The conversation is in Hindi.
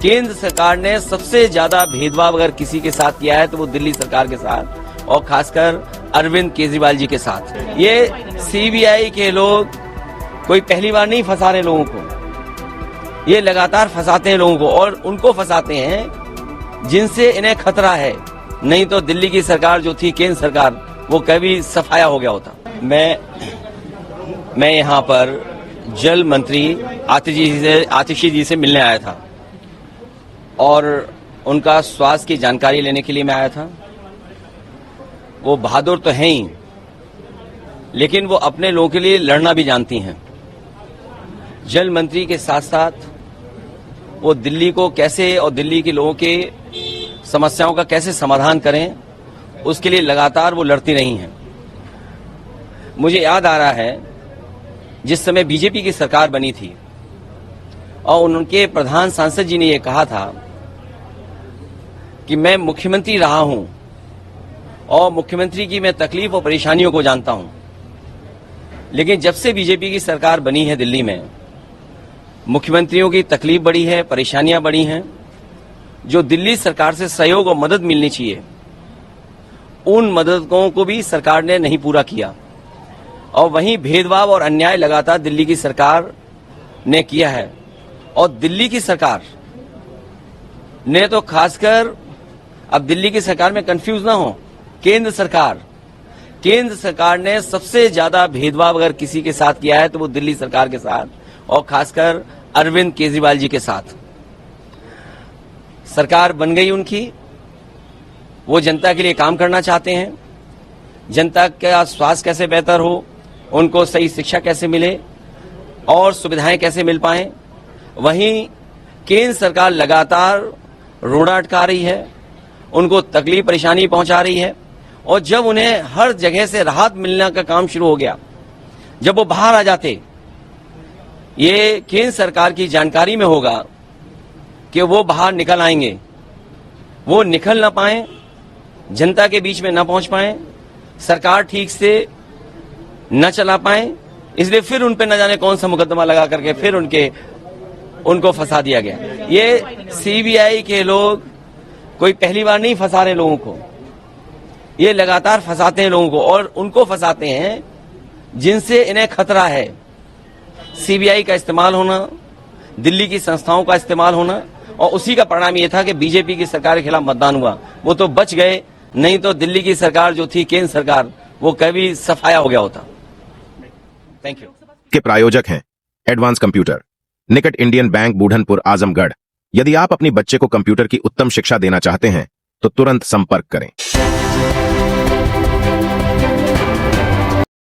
केंद्र सरकार ने सबसे ज्यादा भेदभाव अगर किसी के साथ किया है तो वो दिल्ली सरकार के साथ और खासकर अरविंद केजरीवाल जी के साथ। ये सीबीआई के लोग कोई पहली बार नहीं फंसा रहे लोगों को, ये लगातार फंसाते हैं लोगों को और उनको फंसाते हैं जिनसे इन्हें खतरा है। नहीं तो दिल्ली की सरकार जो थी, केंद्र सरकार, वो कभी सफाया हो गया होता। मैं यहाँ पर जल मंत्री आतिशी जी से मिलने आया था और उनका स्वास्थ्य की जानकारी लेने के लिए मैं आया था। वो बहादुर तो हैं ही, लेकिन वो अपने लोगों के लिए लड़ना भी जानती हैं। जल मंत्री के साथ साथ वो दिल्ली को कैसे और दिल्ली के लोगों के समस्याओं का कैसे समाधान करें, उसके लिए लगातार वो लड़ती रही हैं। मुझे याद आ रहा है जिस समय बीजेपी की सरकार बनी थी और उनके प्रधान सांसद जी ने ये कहा था कि मैं मुख्यमंत्री रहा हूं और मुख्यमंत्री की मैं तकलीफ और परेशानियों को जानता हूं, लेकिन जब से बीजेपी की सरकार बनी है दिल्ली में, मुख्यमंत्रियों की तकलीफ बढ़ी है, परेशानियां बढ़ी हैं। जो दिल्ली सरकार से सहयोग और मदद मिलनी चाहिए, उन मददों को भी सरकार ने नहीं पूरा किया और वहीं भेदभाव और अन्याय लगातार दिल्ली की सरकार ने किया है। और दिल्ली की सरकार ने तो खासकर, अब दिल्ली की सरकार में कंफ्यूज ना हो, केंद्र सरकार ने सबसे ज्यादा भेदभाव अगर किसी के साथ किया है तो वो दिल्ली सरकार के साथ और खासकर अरविंद केजरीवाल जी के साथ। सरकार बन गई उनकी, वो जनता के लिए काम करना चाहते हैं। जनता का स्वास्थ्य कैसे बेहतर हो, उनको सही शिक्षा कैसे मिले और सुविधाएं कैसे मिल पाएं। वहीं केंद्र सरकार लगातार रोड़ा अटका रही है, उनको तकलीफ परेशानी पहुंचा रही है। और जब उन्हें हर जगह से राहत मिलने का काम शुरू हो गया, जब वो बाहर आ जाते, ये केंद्र सरकार की जानकारी में होगा कि वो बाहर निकल आएंगे, वो निकल ना पाए, जनता के बीच में ना पहुंच पाए, सरकार ठीक से न चला पाए, इसलिए फिर उन पे न जाने कौन सा मुकदमा लगा करके फिर उनको फंसा दिया गया। ये सीबीआई के लोग कोई पहली बार नहीं फंसा रहे लोगों को, ये लगातार फंसाते हैं लोगों को और उनको फंसाते हैं जिनसे इन्हें खतरा है। सीबीआई का इस्तेमाल होना, दिल्ली की संस्थाओं का इस्तेमाल होना, और उसी का परिणाम ये था कि बीजेपी की सरकार के खिलाफ मतदान हुआ। वो तो बच गए, नहीं तो दिल्ली की सरकार जो थी, केंद्र सरकार, वो कभी सफाया हो गया होता। Thank you. के प्रायोजक हैं एडवांस कंप्यूटर, निकट इंडियन बैंक, बूढ़नपुर, आजमगढ़। यदि आप अपनी बच्चे को कंप्यूटर की उत्तम शिक्षा देना चाहते हैं तो तुरंत संपर्क करें।